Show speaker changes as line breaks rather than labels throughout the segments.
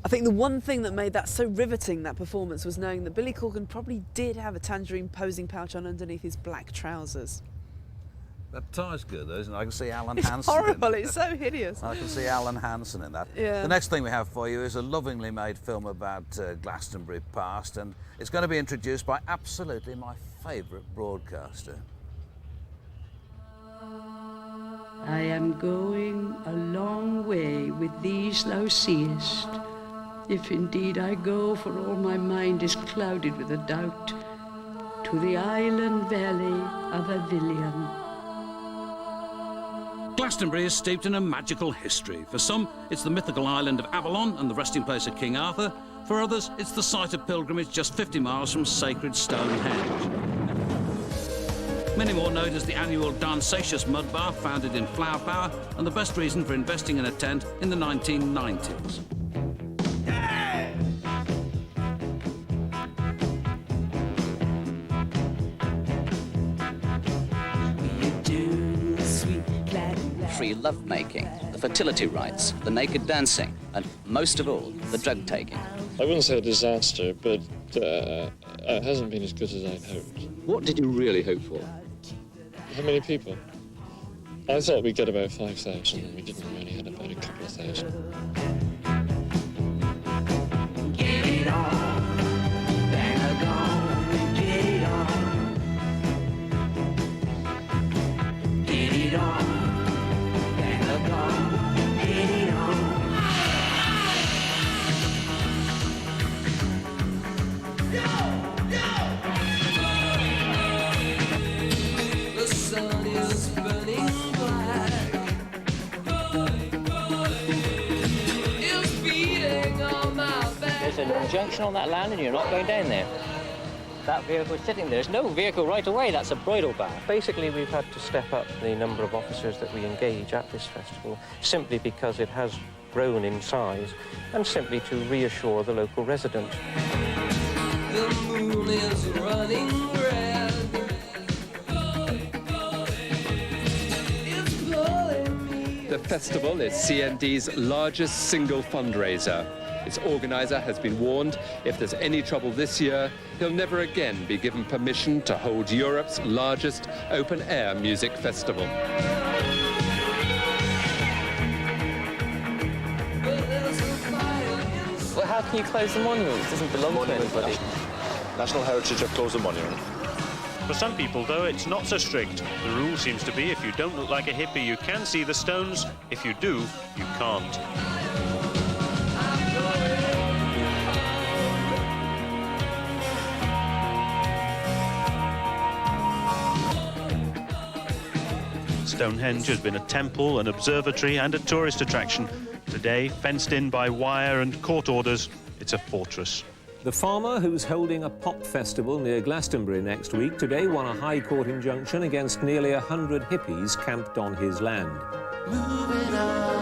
I think the one thing that made that so riveting, that performance, was knowing that Billy Corgan probably did have a tangerine posing pouch on underneath his black trousers.
That tie's good, though, isn't it? I can see Alan
It's
Hansen
horrible,
in it.
it's so hideous.
I can see Alan Hansen in that.
Yeah.
The next thing we have for you is a lovingly made film about Glastonbury past, and it's going to be introduced by absolutely my favourite broadcaster.
I am going a long way with these thou seest, if indeed I go, for all my mind is clouded with a doubt, to the island valley of Avilion.
Glastonbury is steeped in a magical history. For some, it's the mythical island of Avalon and the resting place of King Arthur. For others, it's the site of pilgrimage just 50 miles from sacred Stonehenge. Many more know it as the annual Darnsacious mud bath founded in Flower Power and the best reason for investing in a tent in the 1990s.
Free love-making, the fertility rites, the naked dancing, and most of all, the drug-taking.
I wouldn't say a disaster, but it hasn't been as good as I'd hoped.
What did you really hope for?
How many people? I thought we'd get about 5,000, and we didn't. We only had about a couple of thousand.
Get it on, bang a gong, get it on. Get it on, bang a gong, get it on.
The sun is burning black. It's beating on my back.
There's an injunction on that land and you're not going down there. That vehicle sitting there, there's no vehicle right away, that's a bridle bar. Basically, we've had to step up the number of officers that we engage at this festival simply because it has grown in size and simply to reassure the local resident.
The moon is running red. It's pulling me.
The festival is CND's largest single fundraiser. Its organizer has been warned if there's any trouble this year, he'll never again be given permission to hold Europe's largest open-air music festival.
Well, how can you close the monument? It doesn't belong to anybody.
National Heritage have closed the monument.
For some people, though, it's not so strict. The rule seems to be if you don't look like a hippie, you can see the stones. If you do, you can't. Stonehenge has been a temple, an observatory and a tourist attraction. Today, fenced in by wire and court orders, it's a fortress.
The farmer who's holding a pop festival near Glastonbury next week today won a High Court injunction against nearly 100 hippies camped on his land.
Moving on.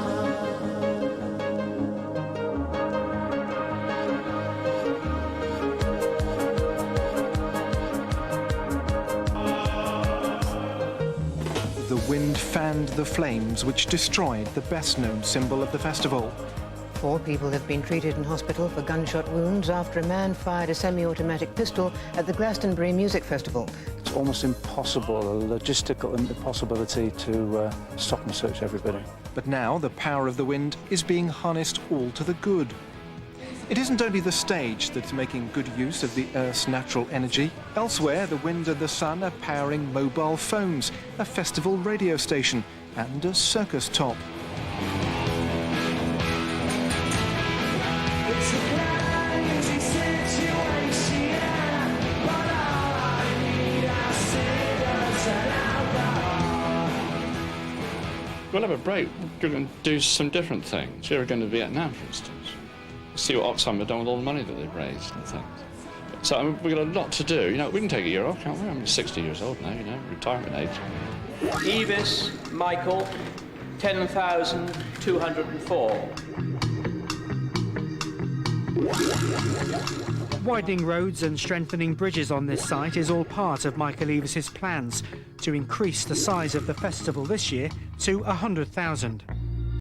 The wind fanned the flames which destroyed the best-known symbol of the festival.
4 people have been treated in hospital for gunshot wounds after a man fired a semi-automatic pistol at the Glastonbury Music Festival.
It's almost impossible, a logistical impossibility to stop and search everybody.
But now the power of the wind is being harnessed all to the good. It isn't only the stage that's making good use of the Earth's natural energy. Elsewhere, the wind and the sun are powering mobile phones, a festival radio station, and a circus top.
We'll have a break. We're going to do some different things. We're going to Vietnam, for instance. See what Oxfam have done with all the money that they've raised and things. So I mean, we've got a lot to do. You know, we can take a year off, can't we? I'm 60 years old now, you know, retirement age.
Evis, Michael, 10,204.
Widening roads and strengthening bridges on this site is all part of Michael Evis's plans to increase the size of the festival this year to 100,000.